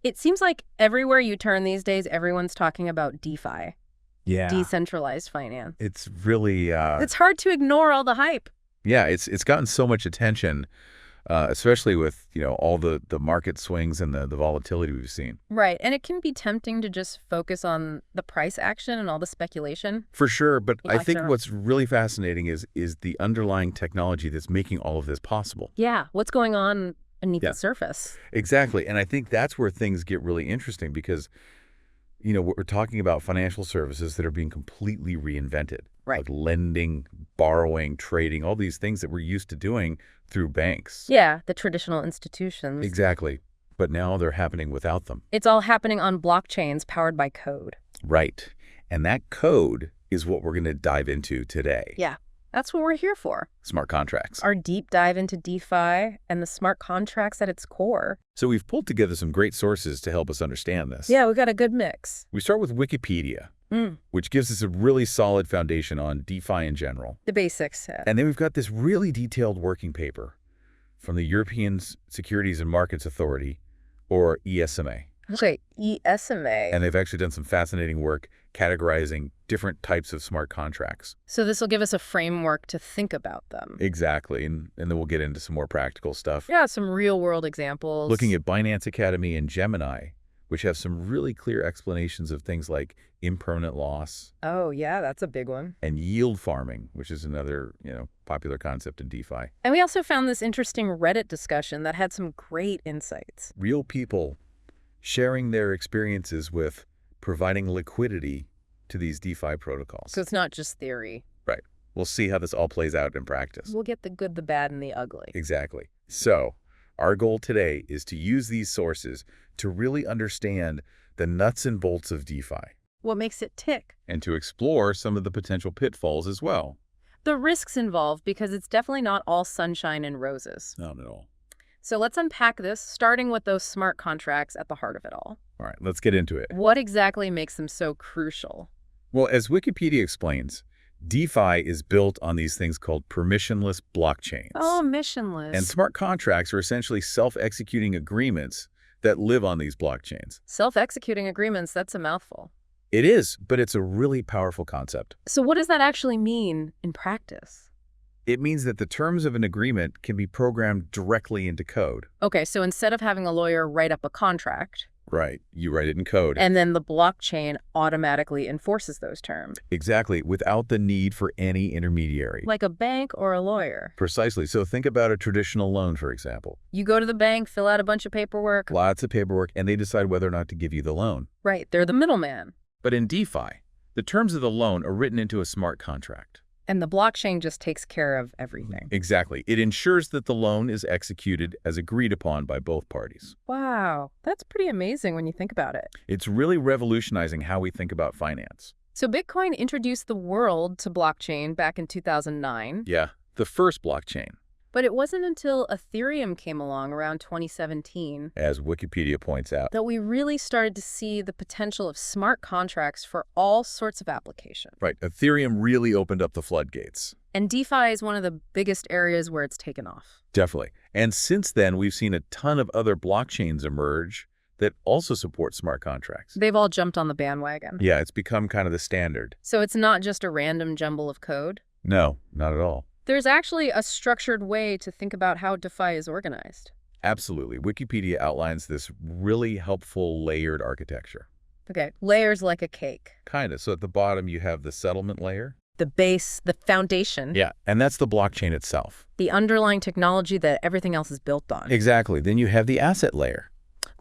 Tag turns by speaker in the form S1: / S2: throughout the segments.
S1: It seems like everywhere you turn these days, everyone's talking about DeFi,
S2: Yeah.
S1: decentralized finance.
S2: It's really,
S1: It's hard to ignore all the hype.
S2: yeah, it's gotten so much attention, especially with, all the market swings and the volatility we've seen.
S1: Right, and it can be tempting to just focus on the price action and all the speculation.
S2: For sure, but I
S1: Yeah,
S2: think
S1: sure.
S2: what's really fascinating is the underlying technology that's making all of this possible.
S1: Yeah, what's going on beneath
S2: Yeah.
S1: the surface?
S2: Exactly, and I think that's where things get really interesting because, we're talking about financial services that are being completely reinvented.
S1: Right.
S2: Like lending, borrowing, trading, all these things that we're used to doing through banks.
S1: Yeah, the traditional institutions.
S2: Exactly, but now they're happening without them.
S1: It's all happening on blockchains powered by code.
S2: Right, and that code is what we're going to dive into today.
S1: Yeah, that's what we're here for.
S2: Smart contracts.
S1: Our deep dive into DeFi and the smart contracts at its core.
S2: So we've pulled together some great sources to help us understand this.
S1: Yeah, we got a good mix.
S2: We start with Wikipedia, which gives us a really solid foundation on DeFi in general.
S1: The basics.
S2: And then we've got this really detailed working paper from the European Securities and Markets Authority, or ESMA.
S1: Okay, ESMA.
S2: And they've actually done some fascinating work categorizing different types of smart contracts.
S1: So this will give us a framework to think about them.
S2: Exactly, and then we'll get into some more practical stuff.
S1: Yeah, some real-world examples.
S2: Looking at Binance Academy and Gemini, which have some really clear explanations of things like impermanent loss
S1: Oh, yeah, that's a big one.
S2: and yield farming, which is another, popular concept in DeFi.
S1: And we also found this interesting Reddit discussion that had some great insights.
S2: Real people sharing their experiences with providing liquidity to these DeFi protocols.
S1: So it's not just theory.
S2: Right. We'll see how this all plays out in practice.
S1: We'll get the good, the bad, and the ugly.
S2: Exactly. So our goal today is to use these sources to really understand the nuts and bolts of DeFi
S1: What makes it tick?
S2: and to explore some of the potential pitfalls as well.
S1: The risks involved, because it's definitely not all sunshine and roses.
S2: Not at all.
S1: So let's unpack this, starting with those smart contracts at the heart of it all.
S2: All right, let's get into it.
S1: What exactly makes them so crucial?
S2: Well, as Wikipedia explains, DeFi is built on these things called permissionless blockchains.
S1: Oh, missionless.
S2: And smart contracts are essentially self-executing agreements that live on these blockchains.
S1: Self-executing agreements, that's a mouthful.
S2: It is, but it's a really powerful concept.
S1: So what does that actually mean in practice?
S2: It means that the terms of an agreement can be programmed directly into code.
S1: Okay, so instead of having a lawyer write up a contract,
S2: Right. You write it in code.
S1: and then the blockchain automatically enforces those terms,
S2: Exactly, without the need for any intermediary.
S1: like a bank or a lawyer.
S2: Precisely. So think about a traditional loan, for example.
S1: You go to the bank, fill out a bunch of paperwork.
S2: Lots of paperwork, and they decide whether or not to give you the loan.
S1: Right, they're the middleman.
S2: But in DeFi, the terms of the loan are written into a smart contract.
S1: And the blockchain just takes care of everything.
S2: Exactly. It ensures that the loan is executed as agreed upon by both parties.
S1: Wow, that's pretty amazing when you think about it.
S2: It's really revolutionizing how we think about finance.
S1: So Bitcoin introduced the world to blockchain back in 2009.
S2: Yeah, the first blockchain,
S1: But it wasn't until Ethereum came along around 2017
S2: as Wikipedia points out.
S1: that we really started to see the potential of smart contracts for all sorts of applications.
S2: Right, Ethereum really opened up the floodgates.
S1: And DeFi is one of the biggest areas where it's taken off.
S2: Definitely. And since then, we've seen a ton of other blockchains emerge that also support smart contracts.
S1: They've all jumped on the bandwagon.
S2: Yeah, it's become kind of the standard.
S1: So it's not just a random jumble of code.
S2: No, not at all.
S1: There's actually a structured way to think about how DeFi is organized.
S2: Absolutely. Wikipedia outlines this really helpful layered architecture.
S1: Okay, layers like a cake.
S2: Kind of. So at the bottom, you have the settlement layer.
S1: The base, the foundation,
S2: Yeah, and that's the blockchain itself.
S1: the underlying technology that everything else is built on.
S2: Exactly. Then you have the asset layer.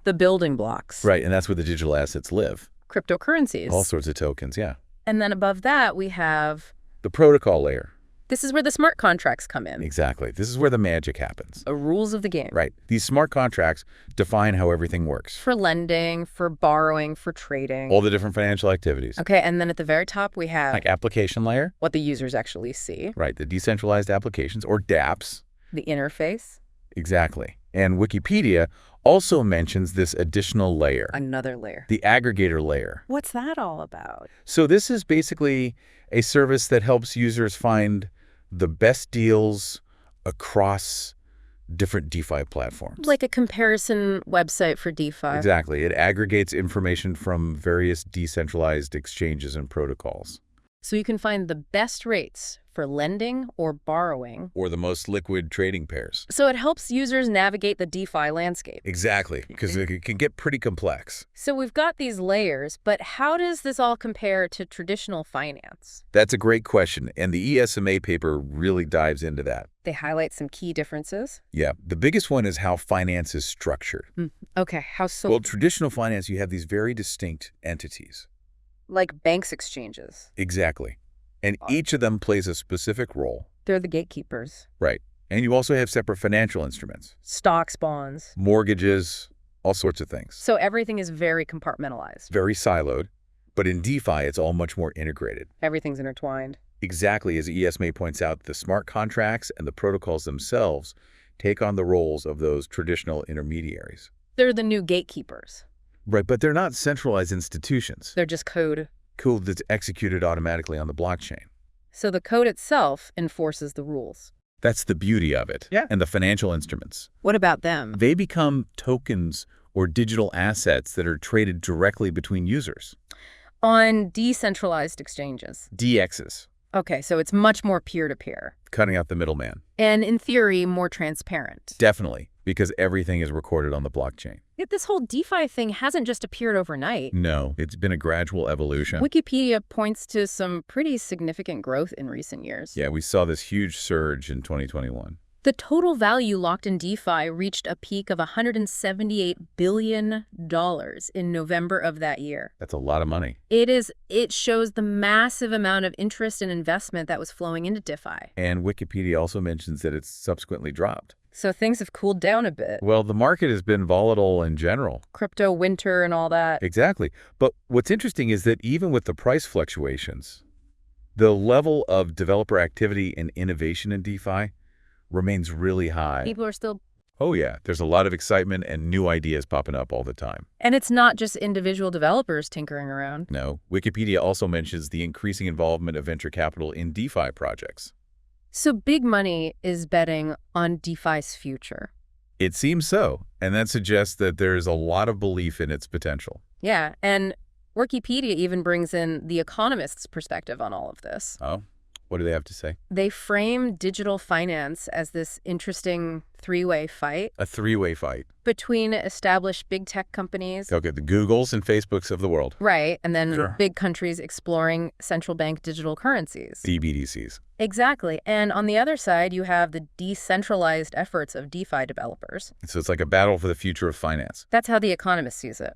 S1: The building blocks.
S2: Right, and that's where the digital assets live.
S1: Cryptocurrencies.
S2: All sorts of tokens, yeah.
S1: And then above that, we have,
S2: The protocol layer.
S1: this is where the smart contracts come in.
S2: Exactly. This is where the magic happens.
S1: The rules of the game.
S2: Right. These smart contracts define how everything works.
S1: For lending, for borrowing, for trading.
S2: All the different financial activities.
S1: Okay, and then at the very top, we have
S2: Like application layer.
S1: what the users actually see.
S2: Right. The decentralized applications, or dApps.
S1: The interface.
S2: Exactly. And Wikipedia also mentions this additional layer.
S1: Another layer.
S2: The aggregator layer.
S1: What's that all about?
S2: So this is basically a service that helps users find the best deals across different DeFi platforms.
S1: Like a comparison website for DeFi.
S2: Exactly. It aggregates information from various decentralized exchanges and protocols.
S1: So you can find the best rates for lending or borrowing.
S2: Or the most liquid trading pairs.
S1: So it helps users navigate the DeFi landscape.
S2: Exactly, because it can get pretty complex.
S1: So we've got these layers, but how does this all compare to traditional finance?
S2: That's a great question, and the ESMA paper really dives into that.
S1: They highlight some key differences.
S2: Yeah, the biggest one is how finance is structured.
S1: Okay, how so?
S2: Well, traditional finance, you have these very distinct entities.
S1: Like banks exchanges.
S2: Exactly. And each of them plays a specific role.
S1: They're the gatekeepers.
S2: Right. And you also have separate financial instruments.
S1: Stocks, bonds.
S2: Mortgages, all sorts of things.
S1: So everything is very compartmentalized.
S2: Very siloed. But in DeFi, it's all much more integrated.
S1: Everything's intertwined.
S2: Exactly as ESMA points out, the smart contracts and the protocols themselves take on the roles of those traditional intermediaries.
S1: They're the new gatekeepers.
S2: Right, but they're not centralized institutions.
S1: They're just code.
S2: Code that's executed automatically on the blockchain.
S1: So the code itself enforces the rules.
S2: That's the beauty of it.
S1: Yeah.
S2: And the financial instruments.
S1: What about them?
S2: They become tokens or digital assets that are traded directly between users.
S1: On decentralized exchanges.
S2: DXs.
S1: Okay, so it's much more peer-to-peer.
S2: Cutting out the middleman.
S1: And in theory, more transparent.
S2: Definitely, because everything is recorded on the blockchain.
S1: Yet this whole DeFi thing hasn't just appeared overnight.
S2: No, it's been a gradual evolution.
S1: Wikipedia points to some pretty significant growth in recent years.
S2: Yeah, we saw this huge surge in 2021.
S1: The total value locked in DeFi reached a peak of $178 billion in November of that year.
S2: That's a lot of money.
S1: It shows the massive amount of interest and investment that was flowing into DeFi.
S2: And Wikipedia also mentions that it's subsequently dropped.
S1: So things have cooled down a bit.
S2: Well, the market has been volatile in general.
S1: Crypto winter and all that.
S2: Exactly. But what's interesting is that even with the price fluctuations, the level of developer activity and innovation in DeFi remains really high.
S1: People are still...
S2: Oh yeah, there's a lot of excitement and new ideas popping up all the time.
S1: And it's not just individual developers tinkering around.
S2: No, Wikipedia also mentions the increasing involvement of venture capital in DeFi projects.
S1: So big money is betting on DeFi's future.
S2: It seems so, and that suggests that there's a lot of belief in its potential.
S1: Yeah, and Wikipedia even brings in the economist's perspective on all of this.
S2: Oh? What do they have to say?
S1: They frame digital finance as this interesting three-way fight.
S2: A three-way fight.
S1: Between established big tech companies.
S2: Okay, the Googles and Facebooks of the world.
S1: Right, and then
S2: Sure.
S1: big countries exploring central bank digital currencies.
S2: CBDCs.
S1: Exactly. And on the other side, you have the decentralized efforts of DeFi developers.
S2: So it's like a battle for the future of finance.
S1: That's how The Economist sees it.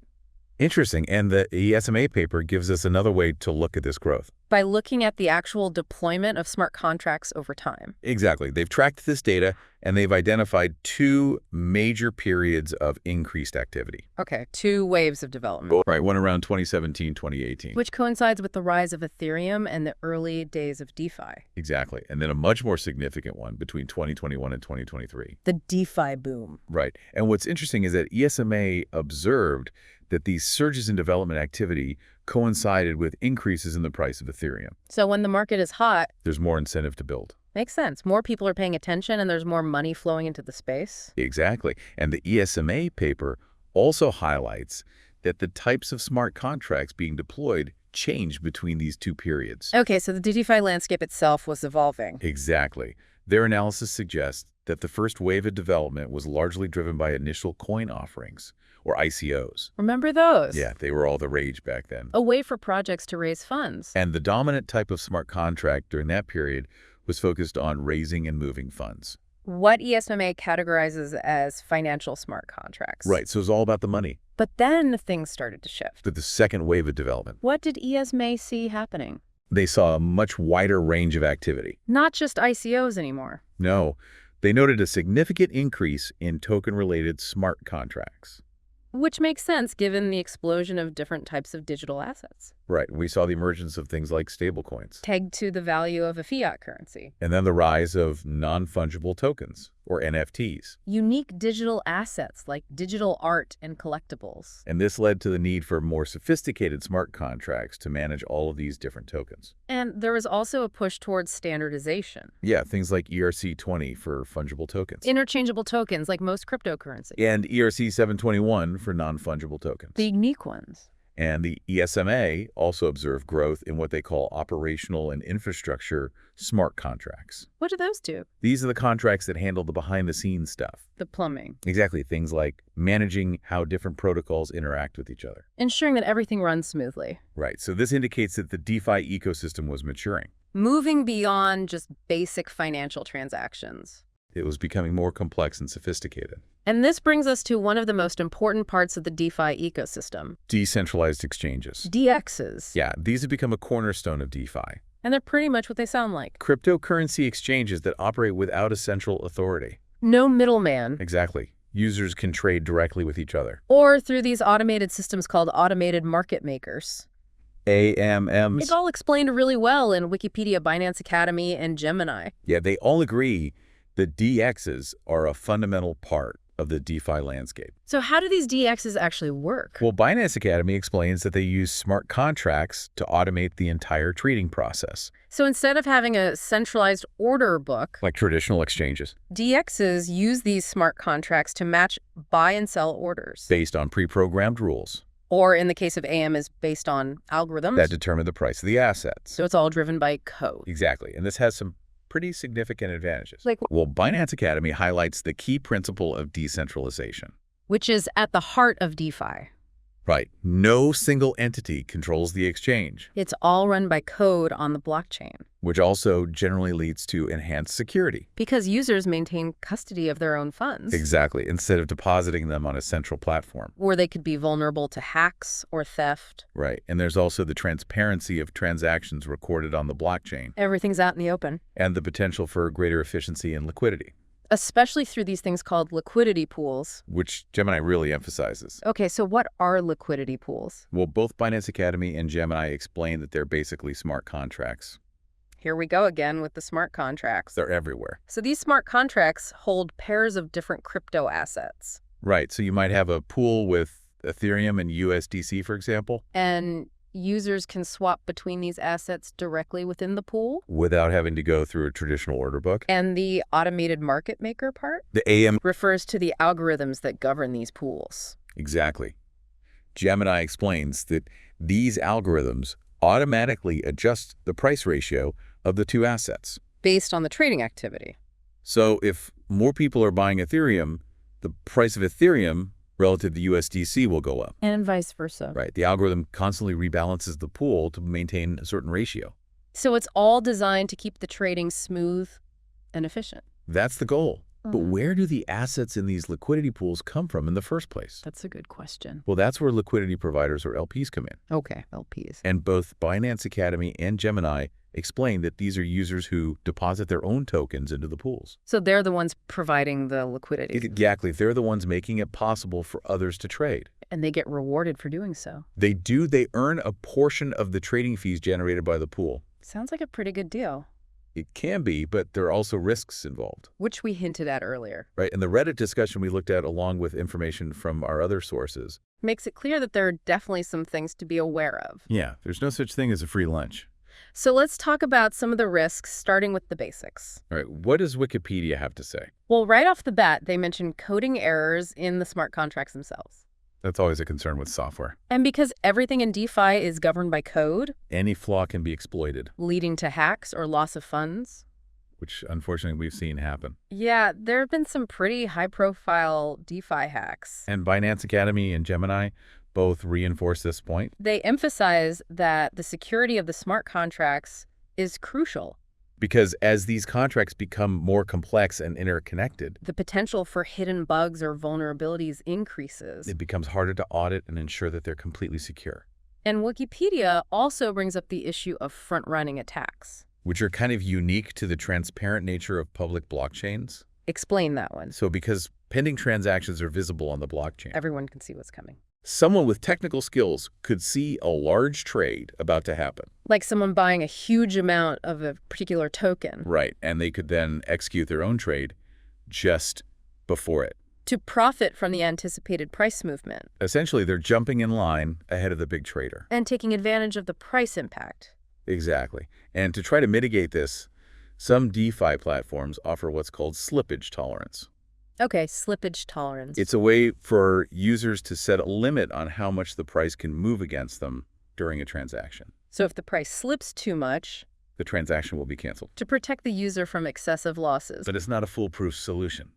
S2: Interesting, and the ESMA paper gives us another way to look at this growth.
S1: By looking at the actual deployment of smart contracts over time.
S2: Exactly. They've tracked this data, and they've identified two major periods of increased activity.
S1: Okay, two waves of development.
S2: Right, one around 2017, 2018.
S1: Which coincides with the rise of Ethereum and the early days of DeFi.
S2: Exactly. And then a much more significant one between 2021 and 2023.
S1: The DeFi boom.
S2: Right. And what's interesting is that ESMA observed that these surges in development activity coincided with increases in the price of Ethereum.
S1: So when the market is hot,
S2: There's more incentive to build.
S1: makes sense. More people are paying attention and there's more money flowing into the space.
S2: Exactly. And the ESMA paper also highlights that the types of smart contracts being deployed changed between these two periods.
S1: Okay, so the DeFi landscape itself was evolving.
S2: Exactly. Their analysis suggests that the first wave of development was largely driven by initial coin offerings, or ICOs.
S1: Remember those?
S2: Yeah, they were all the rage back then.
S1: A way for projects to raise funds.
S2: And the dominant type of smart contract during that period was focused on raising and moving funds.
S1: What ESMA categorizes as financial smart contracts.
S2: Right, so it's all about the money.
S1: But then things started to shift.
S2: But the second wave of development,
S1: What did ESMA see happening?
S2: they saw a much wider range of activity.
S1: Not just ICOs anymore.
S2: No, they noted a significant increase in token-related smart contracts.
S1: Which makes sense given the explosion of different types of digital assets.
S2: Right, we saw the emergence of things like stablecoins.
S1: Tagged to the value of a fiat currency.
S2: And then the rise of non-fungible tokens. or NFTs.
S1: Unique digital assets like digital art and collectibles.
S2: And this led to the need for more sophisticated smart contracts to manage all of these different tokens.
S1: And there was also a push towards standardization.
S2: Yeah, things like ERC-20 for fungible tokens.
S1: Interchangeable tokens like most cryptocurrencies.
S2: And ERC-721 for non-fungible tokens.
S1: The unique ones.
S2: And the ESMA also observed growth in what they call operational and infrastructure smart contracts.
S1: What do those do?
S2: These are the contracts that handle the behind-the-scenes stuff.
S1: The plumbing.
S2: Exactly, things like managing how different protocols interact with each other.
S1: Ensuring that everything runs smoothly.
S2: Right, so this indicates that the DeFi ecosystem was maturing.
S1: Moving beyond just basic financial transactions.
S2: It was becoming more complex and sophisticated.
S1: And this brings us to one of the most important parts of the DeFi ecosystem.
S2: Decentralized exchanges.
S1: DXs.
S2: Yeah, these have become a cornerstone of DeFi.
S1: And they're pretty much what they sound like.
S2: Cryptocurrency exchanges that operate without a central authority.
S1: No middleman.
S2: Exactly. Users can trade directly with each other.
S1: Or through these automated systems called automated market makers.
S2: AMMs.
S1: It's all explained really well in Wikipedia, Binance Academy, and Gemini.
S2: Yeah, they all agree that DXs are a fundamental part of the DeFi landscape.
S1: So how do these DXs actually work?
S2: Well, Binance Academy explains that they use smart contracts to automate the entire trading process.
S1: So instead of having a centralized order book,
S2: Like traditional exchanges.
S1: DXs use these smart contracts to match buy and sell orders.
S2: Based on pre-programmed rules
S1: Or in the case of AMMs, based on algorithms.
S2: that determine the price of the assets.
S1: So it's all driven by code.
S2: Exactly. And this has some pretty significant advantages.
S1: Like-
S2: Well, Binance Academy highlights the key principle of decentralization.
S1: Which is at the heart of DeFi.
S2: Right. No single entity controls the exchange,
S1: It's all run by code on the blockchain.
S2: which also generally leads to enhanced security.
S1: Because users maintain custody of their own funds.
S2: Exactly. Instead of depositing them on a central platform.
S1: Or they could be vulnerable to hacks or theft.
S2: Right. And there's also the transparency of transactions recorded on the blockchain
S1: Everything's out in the open.
S2: and the potential for greater efficiency and liquidity,
S1: Especially through these things called liquidity pools.
S2: which Gemini really emphasizes.
S1: Okay, so what are liquidity pools?
S2: Well, both Binance Academy and Gemini explain that they're basically smart contracts.
S1: Here we go again with the smart contracts.
S2: They're everywhere.
S1: So these smart contracts hold pairs of different crypto assets.
S2: Right. So you might have a pool with Ethereum and USDC, for example,
S1: And users can swap between these assets directly within the pool.
S2: without having to go through a traditional order book.
S1: And the automated market maker part
S2: The AM.
S1: refers to the algorithms that govern these pools.
S2: Exactly. Gemini explains that these algorithms automatically adjust the price ratio of the two assets.
S1: Based on the trading activity.
S2: So if more people are buying Ethereum, the price of Ethereum relative to USDC will go up.
S1: And vice versa.
S2: Right. The algorithm constantly rebalances the pool to maintain a certain ratio.
S1: So it's all designed to keep the trading smooth and efficient.
S2: That's the goal. But where do the assets in these liquidity pools come from in the first place?
S1: That's a good question.
S2: Well, that's where liquidity providers or LPs come in.
S1: Okay, LPs.
S2: And both Binance Academy and Gemini explain that these are users who deposit their own tokens into the pools.
S1: So they're the ones providing the liquidity.
S2: Exactly. They're the ones making it possible for others to trade.
S1: And they get rewarded for doing so.
S2: They earn a portion of the trading fees generated by the pool.
S1: Sounds like a pretty good deal.
S2: It can be, but there are also risks involved.
S1: Which we hinted at earlier.
S2: Right. And the Reddit discussion we looked at, along with information from our other sources.
S1: Makes it clear that there are definitely some things to be aware of.
S2: Yeah, there's no such thing as a free lunch.
S1: So let's talk about some of the risks, starting with the basics.
S2: All right. What does Wikipedia have to say?
S1: Well, right off the bat, they mention coding errors in the smart contracts themselves.
S2: That's always a concern with software.
S1: And because everything in DeFi is governed by code,
S2: Any flaw can be exploited,
S1: leading to hacks or loss of funds.
S2: which unfortunately we've seen happen.
S1: Yeah, there have been some pretty high-profile DeFi hacks.
S2: And Binance Academy and Gemini both reinforce this point.
S1: They emphasize that the security of the smart contracts is crucial.
S2: Because as these contracts become more complex and interconnected,
S1: The potential for hidden bugs or vulnerabilities increases.
S2: it becomes harder to audit and ensure that they're completely secure,
S1: And Wikipedia also brings up the issue of front-running attacks.
S2: which are kind of unique to the transparent nature of public blockchains.
S1: Explain that one.
S2: So because pending transactions are visible on the blockchain,
S1: Everyone can see what's coming.
S2: someone with technical skills could see a large trade about to happen.
S1: Like someone buying a huge amount of a particular token.
S2: Right. And they could then execute their own trade just before it.
S1: To profit from the anticipated price movement.
S2: Essentially, they're jumping in line ahead of the big trader.
S1: And taking advantage of the price impact.
S2: Exactly. And to try to mitigate this, some DeFi platforms offer what's called slippage tolerance.
S1: Okay, slippage tolerance.
S2: It's a way for users to set a limit on how much the price can move against them during a transaction.
S1: So if the price slips too much,
S2: The transaction will be canceled.
S1: to protect the user from excessive losses.
S2: But it's not a foolproof solution.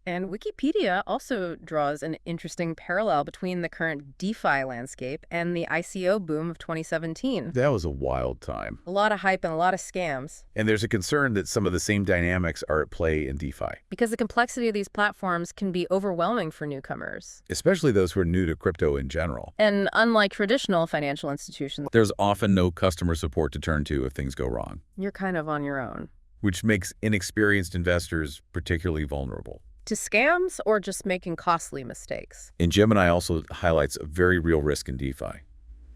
S1: And Wikipedia also draws an interesting parallel between the current DeFi landscape and the ICO boom of 2017.
S2: That was a wild time.
S1: A lot of hype and a lot of scams.
S2: And there's a concern that some of the same dynamics are at play in DeFi,
S1: Because the complexity of these platforms can be overwhelming for newcomers.
S2: especially those who are new to crypto in general.
S1: And unlike traditional financial institutions,
S2: There's often no customer support to turn to if things go wrong,
S1: you're kind of on your own.
S2: which makes inexperienced investors particularly vulnerable.
S1: To scams or just making costly mistakes?
S2: And Gemini also highlights a very real risk in DeFi.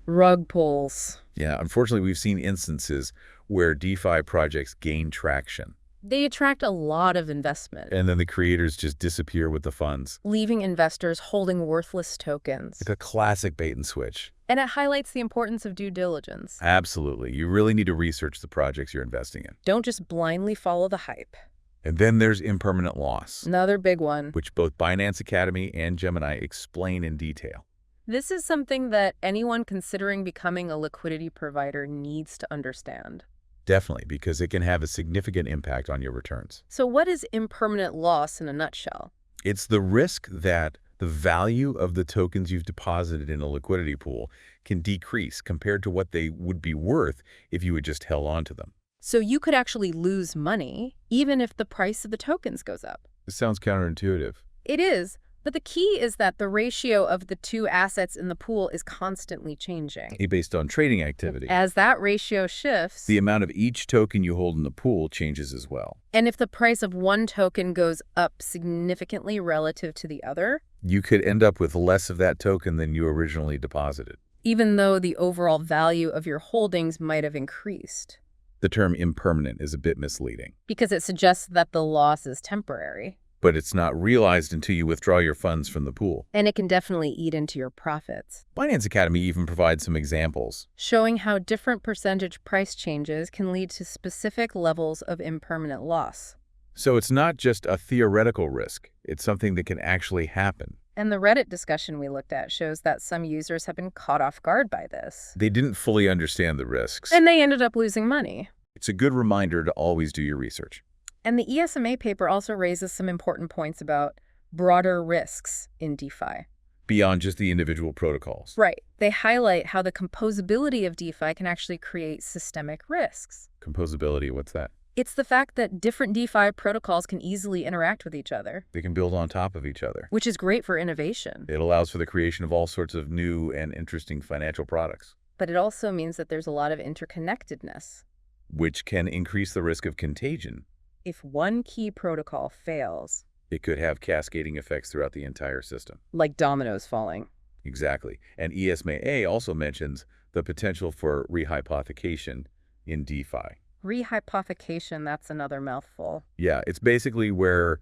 S1: Rug pulls.
S2: Yeah, unfortunately, we've seen instances where DeFi projects gain traction,
S1: They attract a lot of investment,
S2: and then the creators just disappear with the funds.
S1: leaving investors holding worthless tokens.
S2: It's a classic bait and switch.
S1: And it highlights the importance of due diligence.
S2: Absolutely. You really need to research the projects you're investing in.
S1: Don't just blindly follow the hype.
S2: And then there's impermanent loss,
S1: Another big one.
S2: which both Binance Academy and Gemini explain in detail.
S1: This is something that anyone considering becoming a liquidity provider needs to understand.
S2: Definitely, because it can have a significant impact on your returns.
S1: So what is impermanent loss in a nutshell?
S2: It's the risk that the value of the tokens you've deposited in a liquidity pool can decrease compared to what they would be worth if you had just held on to them.
S1: So you could actually lose money even if the price of the tokens goes up.
S2: This sounds counterintuitive.
S1: It is, but the key is that the ratio of the two assets in the pool is constantly changing.
S2: Based on trading activity.
S1: As that ratio shifts,
S2: The amount of each token you hold in the pool changes as well.
S1: and if the price of one token goes up significantly relative to the other,
S2: You could end up with less of that token than you originally deposited.
S1: even though the overall value of your holdings might have increased,
S2: The term impermanent is a bit misleading,
S1: because it suggests that the loss is temporary.
S2: but it's not realized until you withdraw your funds from the pool.
S1: And it can definitely eat into your profits,
S2: Binance Academy even provides some examples.
S1: showing how different percentage price changes can lead to specific levels of impermanent loss.
S2: So it's not just a theoretical risk, it's something that can actually happen.
S1: And the Reddit discussion we looked at shows that some users have been caught off guard by this.
S2: They didn't fully understand the risks.
S1: And they ended up losing money.
S2: It's a good reminder to always do your research.
S1: And the ESMA paper also raises some important points about broader risks in DeFi.
S2: Beyond just the individual protocols.
S1: Right. They highlight how the composability of DeFi can actually create systemic risks.
S2: Composability, what's that?
S1: It's the fact that different DeFi protocols can easily interact with each other,
S2: They can build on top of each other.
S1: which is great for innovation.
S2: It allows for the creation of all sorts of new and interesting financial products,
S1: But it also means that there's a lot of interconnectedness.
S2: which can increase the risk of contagion.
S1: If one key protocol fails,
S2: It could have cascading effects throughout the entire system.
S1: like dominoes falling.
S2: Exactly. And ESMA also mentions the potential for rehypothecation in DeFi.
S1: Rehypothecation, that's another mouthful.
S2: Yeah, it's basically where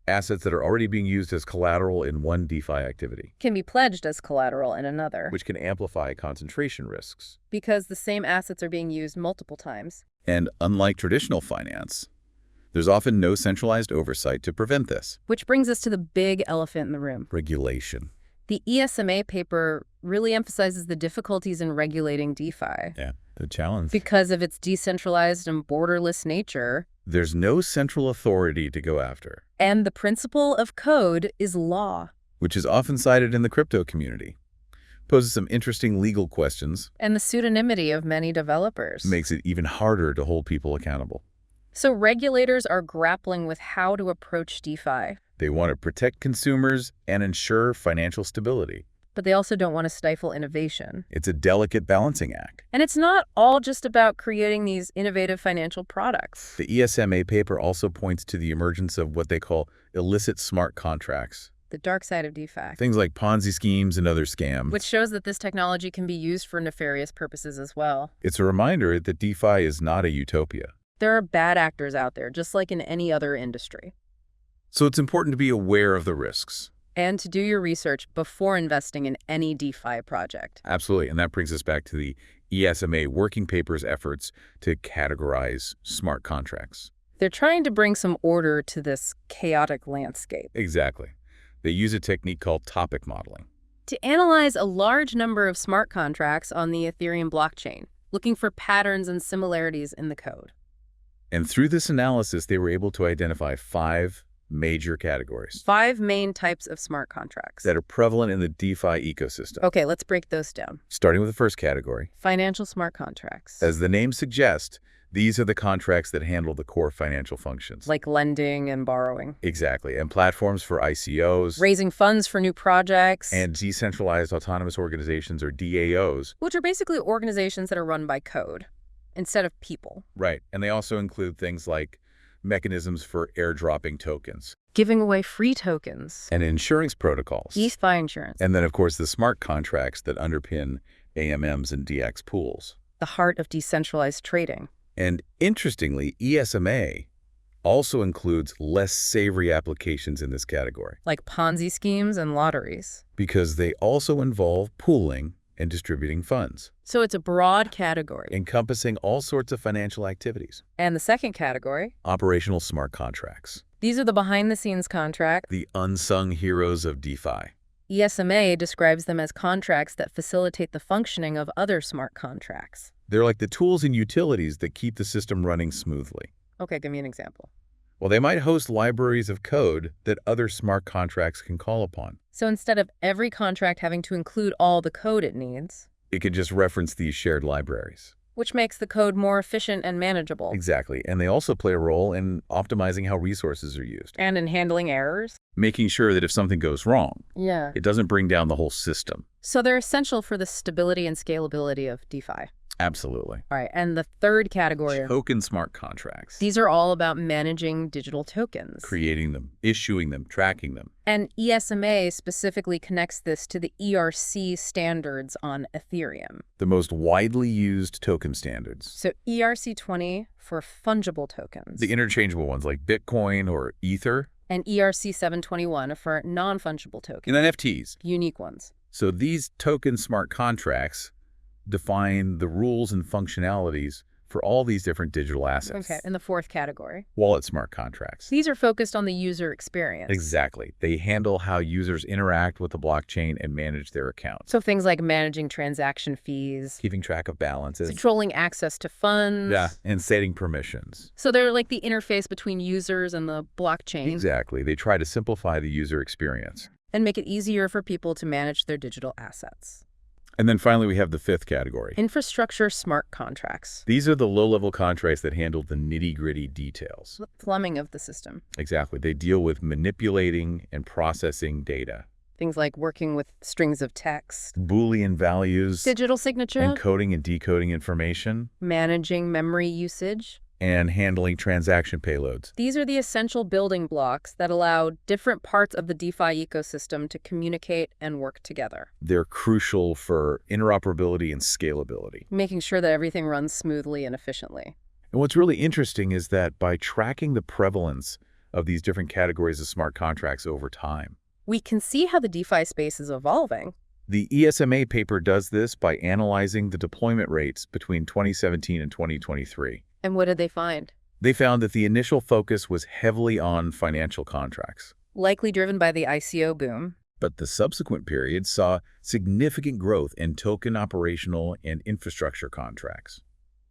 S2: assets that are already being used as collateral in one DeFi activity,
S1: Can be pledged as collateral in another,
S2: which can amplify concentration risks.
S1: because the same assets are being used multiple times.
S2: And unlike traditional finance, there's often no centralized oversight to prevent this.
S1: Which brings us to the big elephant in the room.
S2: Regulation.
S1: The ESMA paper really emphasizes the difficulties in regulating DeFi.
S2: Yeah, the challenge.
S1: Because of its decentralized and borderless nature,
S2: There's no central authority to go after,
S1: and the principle of code is law.
S2: which is often cited in the crypto community. Poses some interesting legal questions,
S1: And the pseudonymity of many developers.
S2: makes it even harder to hold people accountable.
S1: So regulators are grappling with how to approach DeFi,
S2: They want to protect consumers and ensure financial stability.
S1: but they also don't want to stifle innovation.
S2: It's a delicate balancing act.
S1: And it's not all just about creating these innovative financial products.
S2: The ESMA paper also points to the emergence of what they call illicit smart contracts.
S1: The dark side of DeFi.
S2: Things like Ponzi schemes and other scams.
S1: Which shows that this technology can be used for nefarious purposes as well.
S2: It's a reminder that DeFi is not a utopia.
S1: There are bad actors out there, just like in any other industry.
S2: So it's important to be aware of the risks.
S1: And to do your research before investing in any DeFi project.
S2: Absolutely. And that brings us back to the ESMA working paper's efforts to categorize smart contracts.
S1: They're trying to bring some order to this chaotic landscape.
S2: Exactly. They use a technique called topic modeling.
S1: To analyze a large number of smart contracts on the Ethereum blockchain, looking for patterns and similarities in the code.
S2: And through this analysis, they were able to identify 5 major categories
S1: 5 main types of smart contracts
S2: that are prevalent in the DeFi ecosystem.
S1: Okay, let's break those down.
S2: Starting with the first category.
S1: Financial smart contracts.
S2: As the name suggests, these are the contracts that handle the core financial functions.
S1: Like lending and borrowing.
S2: Exactly. And platforms for ICOs.
S1: Raising funds for new projects.
S2: And decentralized autonomous organizations, or DAOs.
S1: Which are basically organizations that are run by code instead of people.
S2: Right. And they also include things like mechanisms for airdropping tokens.
S1: Giving away free tokens.
S2: And insurance protocols.
S1: DeFi insurance.
S2: And then, of course, the smart contracts that underpin AMMs and DX pools.
S1: The heart of decentralized trading.
S2: And interestingly, ESMA also includes less savory applications in this category.
S1: Like Ponzi schemes and lotteries.
S2: Because they also involve pooling and distributing funds.
S1: So it's a broad category.
S2: Encompassing all sorts of financial activities.
S1: And the second category?
S2: Operational smart contracts.
S1: These are the behind-the-scenes contracts.
S2: The unsung heroes of DeFi.
S1: ESMA describes them as contracts that facilitate the functioning of other smart contracts.
S2: They're like the tools and utilities that keep the system running smoothly.
S1: Okay, give me an example.
S2: Well, they might host libraries of code that other smart contracts can call upon.
S1: So instead of every contract having to include all the code it needs,
S2: it could just reference these shared libraries.
S1: Which makes the code more efficient and manageable.
S2: Exactly. And they also play a role in optimizing how resources are used.
S1: And in handling errors.
S2: Making sure that if something goes wrong,
S1: yeah,
S2: it doesn't bring down the whole system.
S1: So they're essential for the stability and scalability of DeFi.
S2: Absolutely.
S1: All right, and the third category.
S2: Token smart contracts.
S1: These are all about managing digital tokens.
S2: Creating them, issuing them, tracking them.
S1: And ESMA specifically connects this to the ERC standards on Ethereum.
S2: The most widely used token standards.
S1: So ERC-20 for fungible tokens.
S2: The interchangeable ones like Bitcoin or Ether.
S1: And ERC-721 for non-fungible tokens.
S2: And NFTs.
S1: Unique ones.
S2: So these token smart contracts define the rules and functionalities for all these different digital assets.
S1: Okay, in the fourth category.
S2: Wallet smart contracts.
S1: These are focused on the user experience.
S2: Exactly. They handle how users interact with the blockchain and manage their accounts.
S1: So things like managing transaction fees.
S2: Keeping track of balances.
S1: Controlling access to funds.
S2: Yeah, and setting permissions.
S1: So they're like the interface between users and the blockchain.
S2: Exactly. They try to simplify the user experience.
S1: And make it easier for people to manage their digital assets.
S2: And then finally, we have the fifth category.
S1: Infrastructure smart contracts.
S2: These are the low-level contracts that handle the nitty-gritty details.
S1: The plumbing of the system.
S2: Exactly. They deal with manipulating and processing data.
S1: Things like working with strings of text.
S2: Boolean values.
S1: Digital signature.
S2: Encoding and decoding information.
S1: Managing memory usage.
S2: And handling transaction payloads.
S1: These are the essential building blocks that allow different parts of the DeFi ecosystem to communicate and work together.
S2: They're crucial for interoperability and scalability.
S1: Making sure that everything runs smoothly and efficiently.
S2: And what's really interesting is that by tracking the prevalence of these different categories of smart contracts over time,
S1: we can see how the DeFi space is evolving.
S2: The ESMA paper does this by analyzing the deployment rates between 2017 and 2023.
S1: And what did they find?
S2: They found that the initial focus was heavily on financial contracts.
S1: Likely driven by the ICO boom.
S2: But the subsequent period saw significant growth in token operational and infrastructure contracts.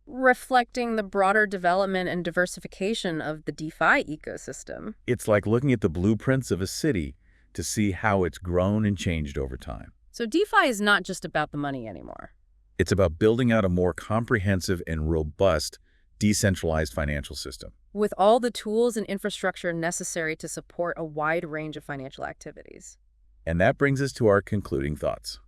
S1: Reflecting the broader development and diversification of the DeFi ecosystem.
S2: It's like looking at the blueprints of a city to see how it's grown and changed over time.
S1: So DeFi is not just about the money anymore.
S2: It's about building out a more comprehensive and robust decentralized financial system.
S1: With all the tools and infrastructure necessary to support a wide range of financial activities.
S2: And that brings us to our concluding thoughts.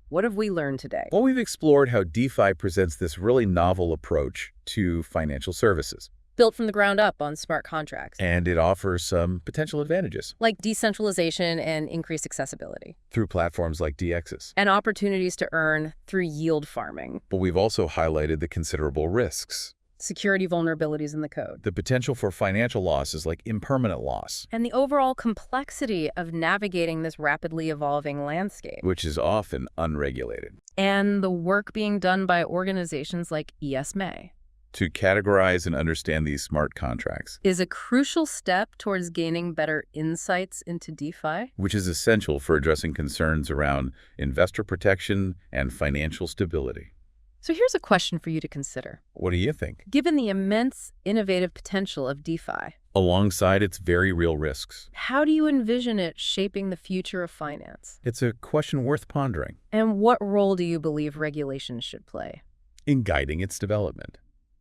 S1: What have we learned today?
S2: Well, we've explored how DeFi presents this really novel approach to financial services.
S1: Built from the ground up on smart contracts.
S2: And it offers some potential advantages.
S1: Like decentralization and increased accessibility.
S2: Through platforms like DXs.
S1: And opportunities to earn through yield farming.
S2: But we've also highlighted the considerable risks.
S1: security vulnerabilities in the code,
S2: The potential for financial losses like impermanent loss,
S1: and the overall complexity of navigating this rapidly evolving landscape,
S2: which is often unregulated.
S1: and the work being done by organizations like ESMA
S2: To categorize and understand these smart contracts,
S1: is a crucial step towards gaining better insights into DeFi.
S2: which is essential for addressing concerns around investor protection and financial stability.
S1: So here's a question for you to consider.
S2: What do you think?
S1: Given the immense innovative potential of DeFi,
S2: Alongside its very real risks,
S1: how do you envision it shaping the future of finance?
S2: it's a question worth pondering
S1: And what role do you believe regulations should play?
S2: in guiding its development.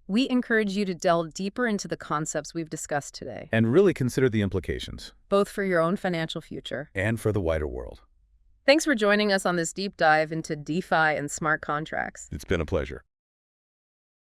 S1: We encourage you to delve deeper into the concepts we've discussed today,
S2: And really consider the implications,
S1: both for your own financial future.
S2: and for the wider world.
S1: Thanks for joining us on this deep dive into DeFi and smart contracts.
S2: It's been a pleasure.